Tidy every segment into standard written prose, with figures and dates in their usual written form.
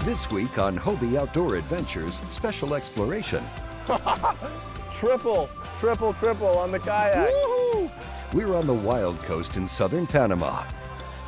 This week on Hobie Outdoor Adventures Special Exploration. Triple on the kayak. Woohoo! We're on the wild coast in southern Panama,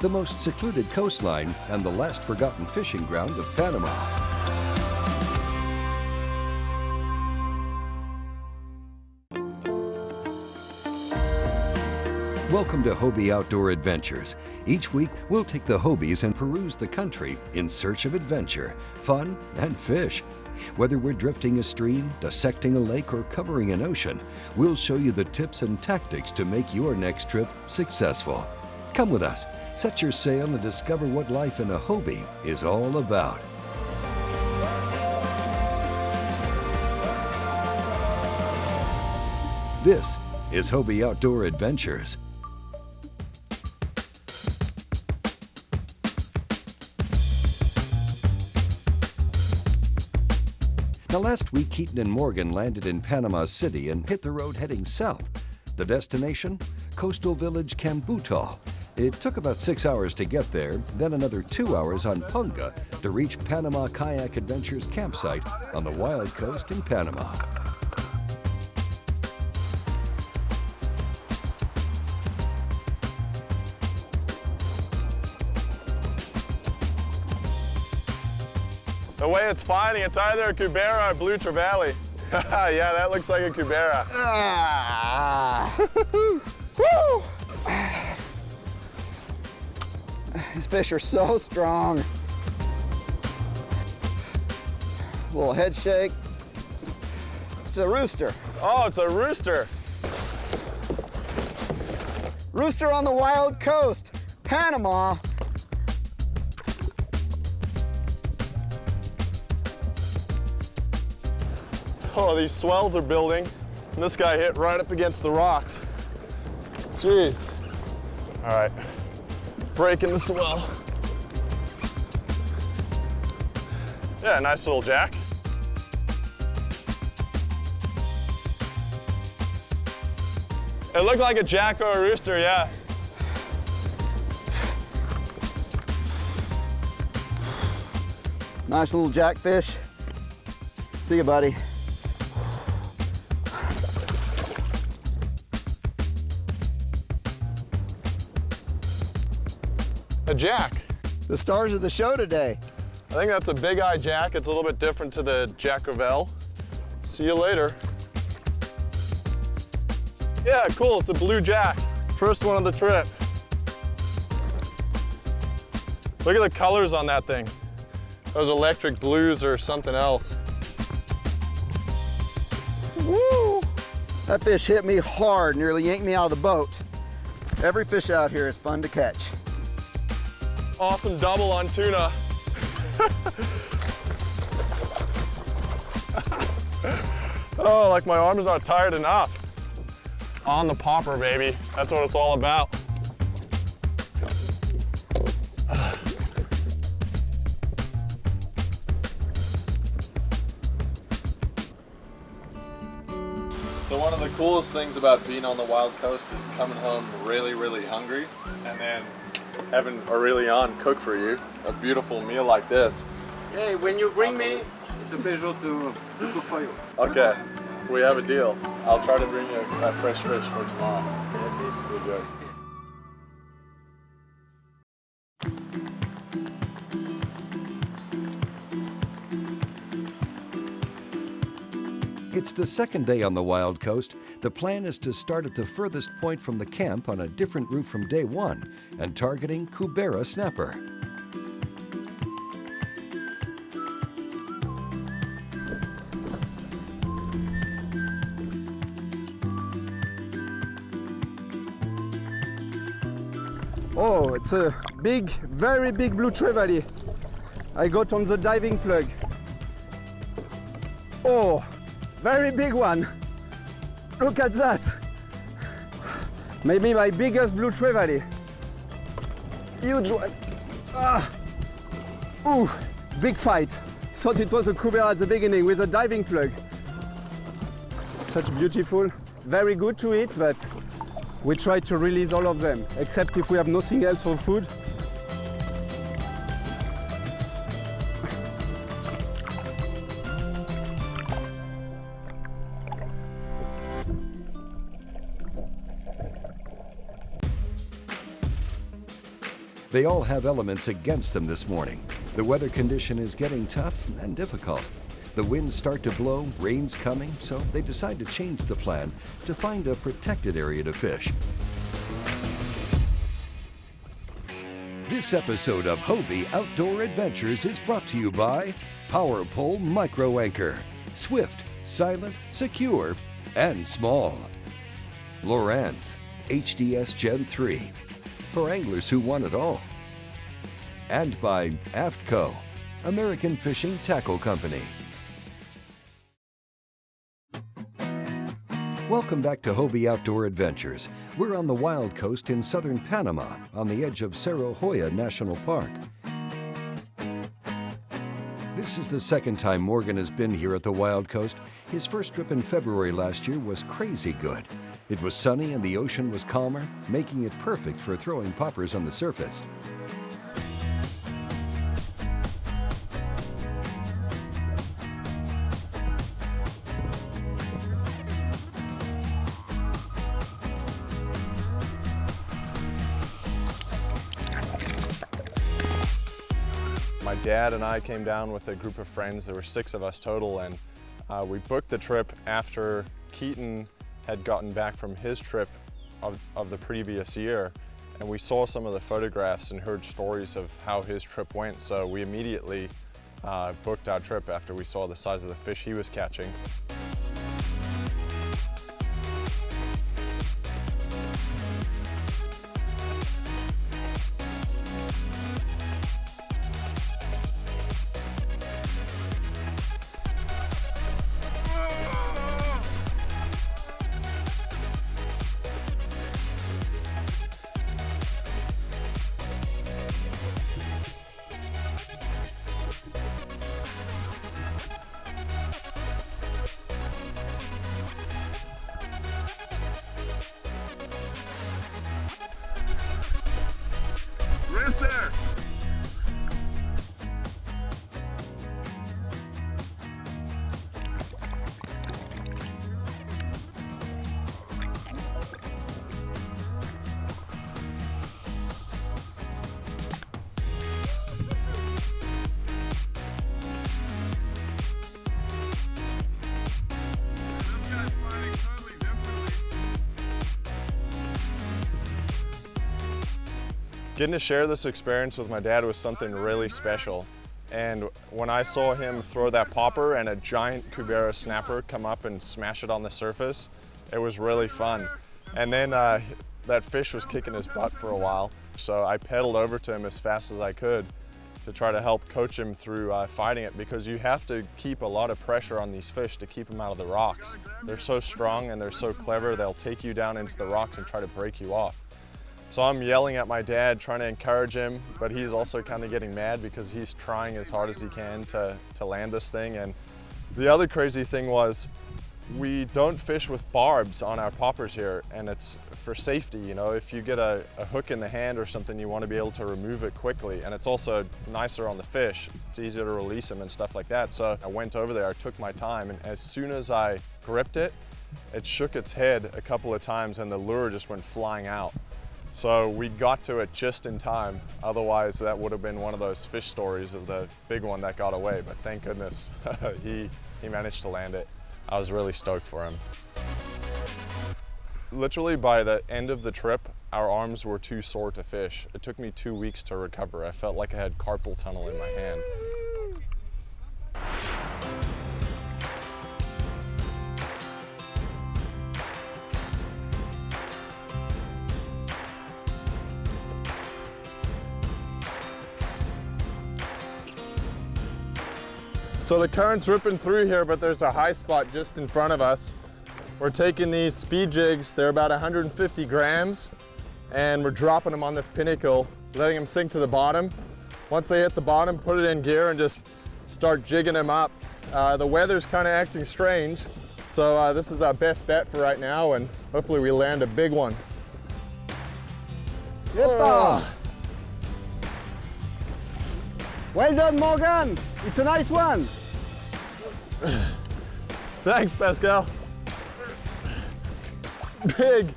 the most secluded coastline and the last forgotten fishing ground of Panama. Welcome to Hobie Outdoor Adventures. Each week, we'll take the Hobies and peruse the country in search of adventure, fun, and fish. Whether we're drifting a stream, dissecting a lake, or covering an ocean, we'll show you the tips and tactics to make your next trip successful. Come with us, set your sail, and discover what life in a Hobie is all about. This is Hobie Outdoor Adventures. Now, last week, Keaton and Morgan landed in Panama City and hit the road heading south. The destination? Coastal village Cambutal. It took about 6 hours to get there, then another 2 hours on Punga to reach Panama Kayak Adventures campsite on the wild coast in Panama. The way it's finding, it's either a cubera or blue trevally. Yeah, that looks like a cubera. Woo! These fish are so strong. Little head shake. It's a rooster. Oh, it's a rooster. Rooster on the wild coast, Panama. Oh, these swells are building. And this guy hit right up against the rocks. Jeez. All right, breaking the swell. Yeah, nice little jack. It looked like a jack or a rooster, yeah. Nice little jackfish. See you, buddy. A jack. The stars of the show today. I think that's a big eye jack. It's a little bit different to the Jack Ravel. See you later. Yeah, cool, it's a blue jack. First one of the trip. Look at the colors on that thing. Those electric blues or something else. Woo! That fish hit me hard, nearly yanked me out of the boat. Every fish out here is fun to catch. Awesome double on tuna. Oh, like my arm's not tired enough. On the popper, baby. That's what it's all about. So one of the coolest things about being on the wild coast is coming home really, really hungry and then having Aurelian cook for you a beautiful meal like this. Hey, when you bring me, it's a pleasure to cook for you. Okay, we have a deal. I'll try to bring you a fresh fish for tomorrow. Yeah, please. Good job. It's the second day on the wild coast. The plan is to start at the furthest point from the camp on a different route from day one and targeting cubera snapper. Oh, it's a big, very big blue trevally. I got on the diving plug. Oh, very big one. Look at that. Maybe my biggest blue trevally. Huge one. Ah. Ooh, big fight. Thought it was a cubera at the beginning with a diving plug. Such beautiful, very good to eat, but we try to release all of them, except if we have nothing else for food. They all have elements against them this morning. The weather condition is getting tough and difficult. The winds start to blow, rain's coming, so they decide to change the plan to find a protected area to fish. This episode of Hobie Outdoor Adventures is brought to you by Power Pole Micro Anchor. Swift, silent, secure, and small. Lowrance HDS Gen 3, for anglers who want it all. And by AFTCO, American Fishing Tackle Company. Welcome back to Hobie Outdoor Adventures. We're on the Wild Coast in southern Panama, on the edge of Cerro Hoya National Park. This is the second time Morgan has been here at the Wild Coast. His first trip in February last year was crazy good. It was sunny and the ocean was calmer, making it perfect for throwing poppers on the surface. My dad and I came down with a group of friends. There were 6 of us total, and we booked the trip after Keaton had gotten back from his trip of the previous year, and we saw some of the photographs and heard stories of how his trip went, so we immediately booked our trip after we saw the size of the fish he was catching. Rest there. Getting to share this experience with my dad was something really special. And when I saw him throw that popper and a giant Cubera snapper come up and smash it on the surface, it was really fun. And then that fish was kicking his butt for a while. So I pedaled over to him as fast as I could to try to help coach him through fighting it, because you have to keep a lot of pressure on these fish to keep them out of the rocks. They're so strong and they're so clever, they'll take you down into the rocks and try to break you off. So I'm yelling at my dad, trying to encourage him, but he's also kind of getting mad because he's trying as hard as he can to land this thing. And the other crazy thing was, we don't fish with barbs on our poppers here, and it's for safety. You know, if you get a hook in the hand or something, you want to be able to remove it quickly, and it's also nicer on the fish. It's easier to release them and stuff like that. So I went over there, I took my time, and as soon as I gripped it, it shook its head a couple of times and the lure just went flying out. So we got to it just in time. Otherwise, that would have been one of those fish stories of the big one that got away. But thank goodness he managed to land it. I was really stoked for him. Literally by the end of the trip, our arms were too sore to fish. It took me 2 weeks to recover. I felt like I had carpal tunnel in my hand. So the current's ripping through here, but there's a high spot just in front of us. We're taking these speed jigs, they're about 150 grams, and we're dropping them on this pinnacle, letting them sink to the bottom. Once they hit the bottom, put it in gear and just start jigging them up. The weather's kind of acting strange, so this is our best bet for right now, and hopefully we land a big one. Yepa! Well done, Morgan. It's a nice one. Thanks, Pascal. Big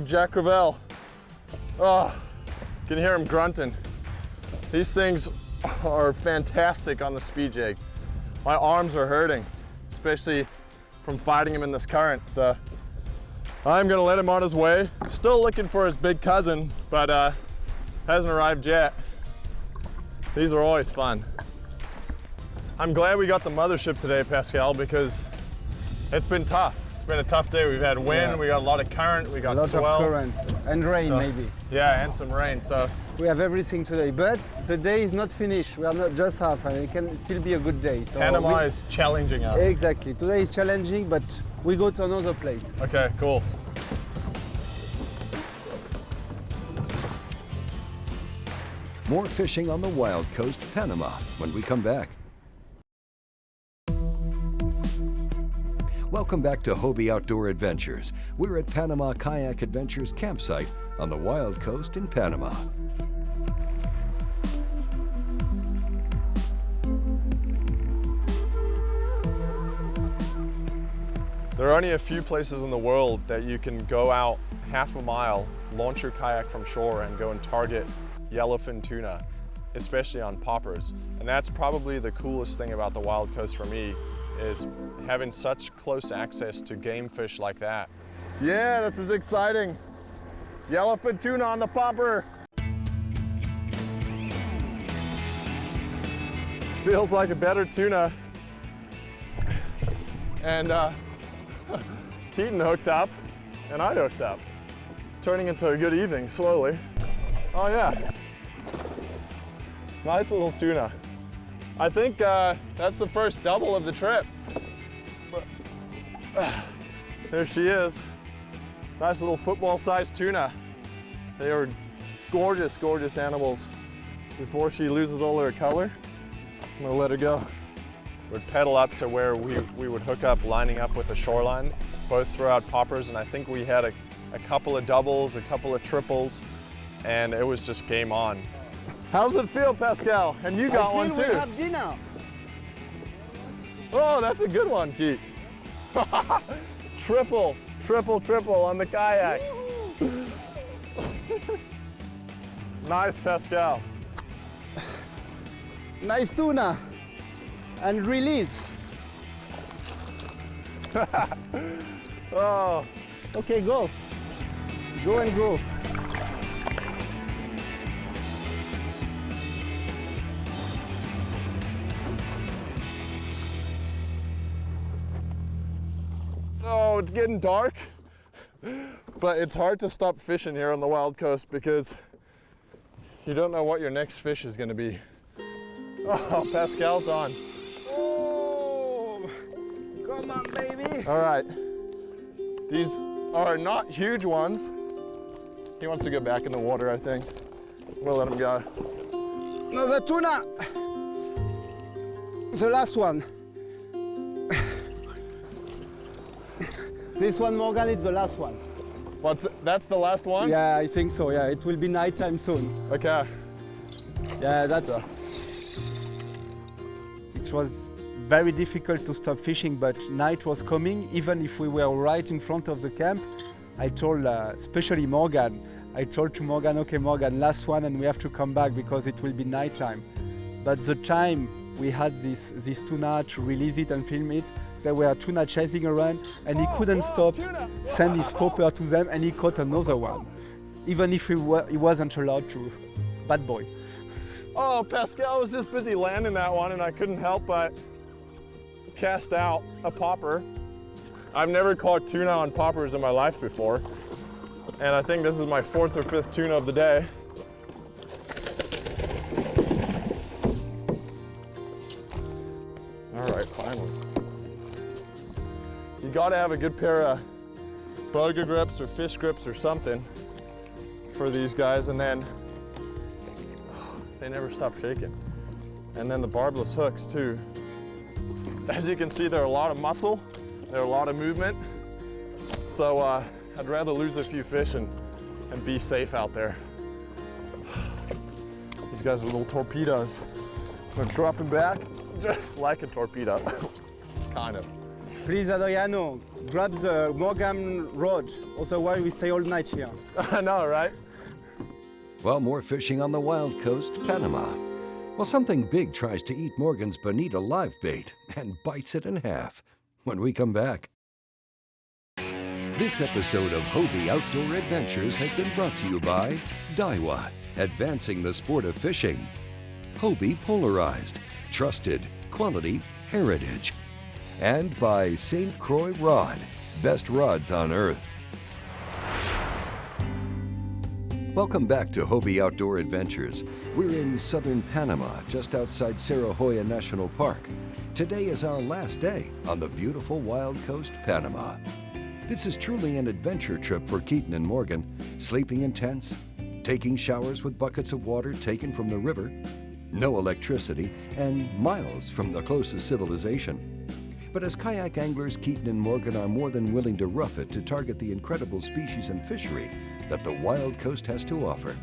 Jack Crevalle. Oh, You can hear him grunting. These things are fantastic on the speed jig. My arms are hurting, especially from fighting him in this current. So I'm gonna let him on his way. Still looking for his big cousin, but hasn't arrived yet. These are always fun. I'm glad we got the mothership today, Pascal, because it's been tough. It's been a tough day. We've had wind, we got a lot of current, we got swell. A lot of current and rain maybe. Yeah, and some rain. So we have everything today, but the day is not finished. We are not just half, and it can still be a good day. So Panama is challenging us. Exactly. Today is challenging, but we go to another place. Okay, cool. More fishing on the Wild Coast, Panama, when we come back. Welcome back to Hobie Outdoor Adventures. We're at Panama Kayak Adventures campsite on the Wild Coast in Panama. There are only a few places in the world that you can go out half a mile, launch your kayak from shore, and go and target yellowfin tuna, especially on poppers. And that's probably the coolest thing about the Wild Coast for me, is having such close access to game fish like that. Yeah, this is exciting. Yellowfin tuna on the popper. Feels like a better tuna. And Keaton hooked up, and I hooked up. It's turning into a good evening, slowly. Oh yeah. Nice little tuna. I think that's the first double of the trip. There she is. Nice little football-sized tuna. They are gorgeous, gorgeous animals. Before she loses all her color, I'm gonna let her go. We'd pedal up to where we would hook up, lining up with the shoreline, both throw out poppers, and I think we had a couple of doubles, a couple of triples, and it was just game on. How does it feel, Pascal? And you got one too. We have dinner. Oh, that's a good one, Keith. Triple on the kayaks. Nice, Pascal. Nice tuna. And release. Oh. Okay, go. Go and go. Oh, it's getting dark, but it's hard to stop fishing here on the Wild Coast because you don't know what your next fish is going to be. Oh, Pascal's on. Oh, come on, baby. All right. These are not huge ones. He wants to go back in the water, I think. We'll let him go. Another tuna. The last one. This one, Morgan, is the last one. That's the last one? Yeah, I think so. Yeah, it will be nighttime soon. Okay. Yeah, that's. It was very difficult to stop fishing, but night was coming. Even if we were right in front of the camp, I told, especially Morgan, I told to Morgan, okay, Morgan, last one, and we have to come back because it will be nighttime. But the time we had this tuna to release it and film it, there were tuna chasing around, and he couldn't stop, send his popper to them, and he caught another one, even if he wasn't allowed to. Bad boy. Oh, Pascal was just busy landing that one, and I couldn't help but cast out a popper. I've never caught tuna on poppers in my life before, and I think this is my 4th or 5th tuna of the day. All right, finally. You gotta have a good pair of boga grips or fish grips or something for these guys, and then they never stop shaking. And then the barbless hooks too. As you can see, there are a lot of muscle, there are a lot of movement. So I'd rather lose a few fish and be safe out there. These guys are little torpedoes. I'm gonna drop them back just like a torpedo, kind of. Please, Adriano, grab the Morgan rod, otherwise we stay all night here. I know, right? Well, more fishing on the wild coast, Panama. Well, something big tries to eat Morgan's bonita live bait and bites it in half when we come back. This episode of Hobie Outdoor Adventures has been brought to you by Daiwa, advancing the sport of fishing. Hobie Polarized, trusted, quality, heritage. And by St. Croix Rod, best rods on earth. Welcome back to Hobie Outdoor Adventures. We're in southern Panama, just outside Cerro Hoya National Park. Today is our last day on the beautiful wild coast, Panama. This is truly an adventure trip for Keaton and Morgan, sleeping in tents, taking showers with buckets of water taken from the river, no electricity, and miles from the closest civilization. But as kayak anglers, Keaton and Morgan are more than willing to rough it to target the incredible species and fishery that the wild coast has to offer.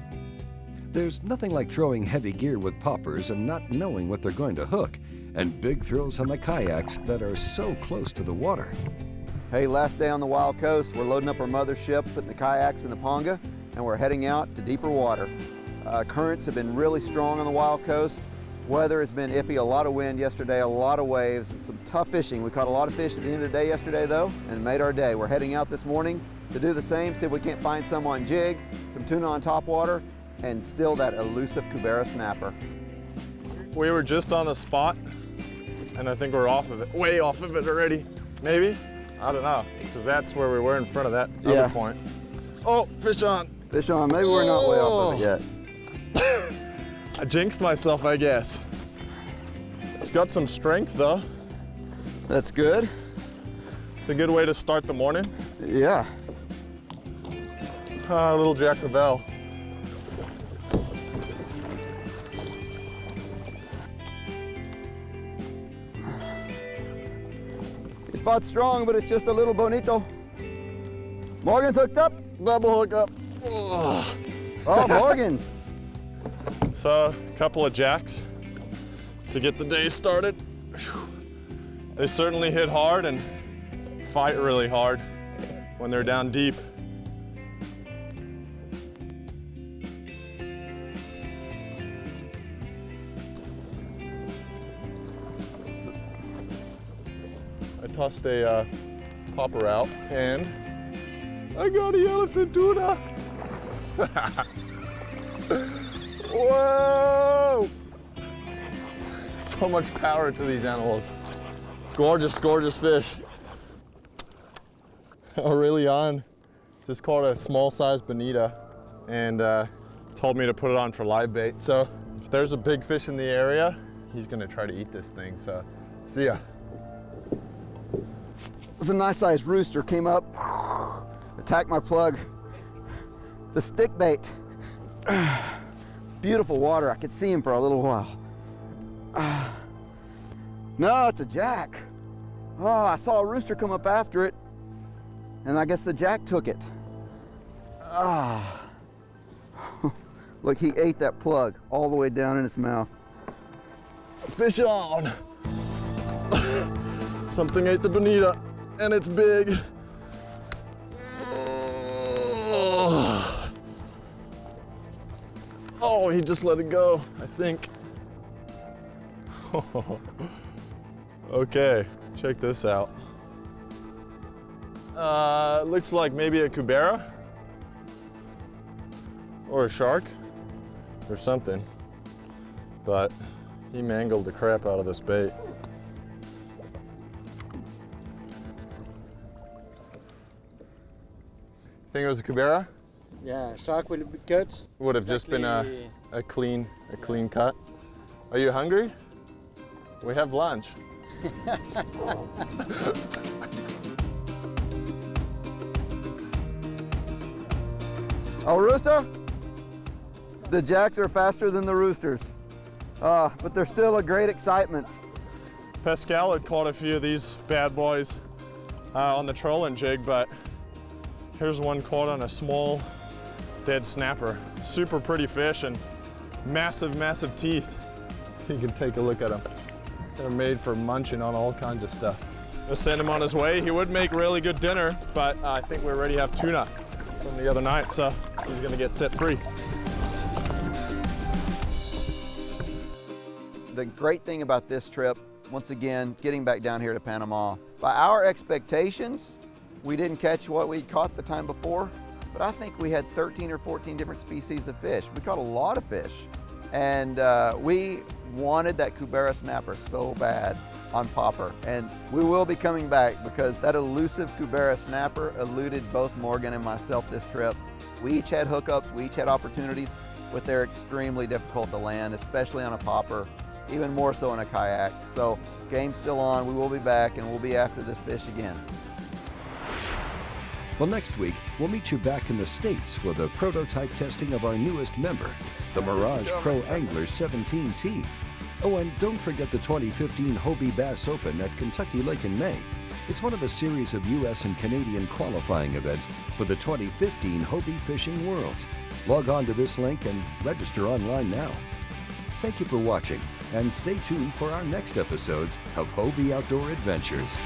There's nothing like throwing heavy gear with poppers and not knowing what they're going to hook, and big thrills on the kayaks that are so close to the water. Hey, last day on the wild coast. We're loading up our mothership, putting the kayaks in the ponga, and we're heading out to deeper water. Currents have been really strong on the wild coast. Weather has been iffy, a lot of wind yesterday, a lot of waves, some tough fishing. We caught a lot of fish at the end of the day yesterday though, and made our day. We're heading out this morning to do the same, see if we can't find some on jig, some tuna on topwater, and still that elusive Cubera snapper. We were just on the spot, and I think we're off of it, way off of it already, maybe? I don't know, because that's where we were in front of that other point. Oh, fish on. Fish on, maybe we're not way off of it yet. I jinxed myself, I guess. It's got some strength though. That's good. It's a good way to start the morning. Yeah. Ah, little Jack Ravel. It fought strong, but it's just a little bonito. Morgan's hooked up. Double hook up. Oh, Morgan. So, a couple of jacks to get the day started. Whew. They certainly hit hard and fight really hard when they're down deep. I tossed a popper out and I got a yellowfin tuna. Whoa! So much power to these animals. Gorgeous, gorgeous fish. Aurelian just caught a small sized bonita and told me to put it on for live bait. So if there's a big fish in the area, he's gonna try to eat this thing. So see ya. It was a nice sized rooster, came up, attacked my plug. The stick bait. Beautiful water, I could see him for a little while. No, it's a jack. Oh, I saw a rooster come up after it, and I guess the jack took it. Look, he ate that plug all the way down in his mouth. Fish on. Something ate the bonita, and it's big. Oh, he just let it go, I think. Okay, check this out. Looks like maybe a Cubera or a shark or something, but he mangled the crap out of this bait. Think it was a Cubera? Yeah, shark will be cut. Would have just been a clean cut. Are you hungry? We have lunch. Oh, rooster? The jacks are faster than the roosters, but they're still a great excitement. Pascal had caught a few of these bad boys on the trolling jig, but here's one caught on a small dead snapper. Super pretty fish and massive, massive teeth. You can take a look at them. They're made for munching on all kinds of stuff. Let's send him on his way. He would make really good dinner, but I think we already have tuna from the other night, so he's gonna get set free. The great thing about this trip, once again, getting back down here to Panama, by our expectations, we didn't catch what we caught the time before, but I think we had 13 or 14 different species of fish. We caught a lot of fish. And we wanted that Cubera snapper so bad on popper. And we will be coming back because that elusive Cubera snapper eluded both Morgan and myself this trip. We each had hookups, we each had opportunities, but they're extremely difficult to land, especially on a popper, even more so in a kayak. So game's still on, we will be back and we'll be after this fish again. Well, next week, we'll meet you back in the States for the prototype testing of our newest member, the Mirage Pro Angler 17T. Oh, and don't forget the 2015 Hobie Bass Open at Kentucky Lake in May. It's one of a series of U.S. and Canadian qualifying events for the 2015 Hobie Fishing Worlds. Log on to this link and register online now. Thank you for watching, and stay tuned for our next episodes of Hobie Outdoor Adventures.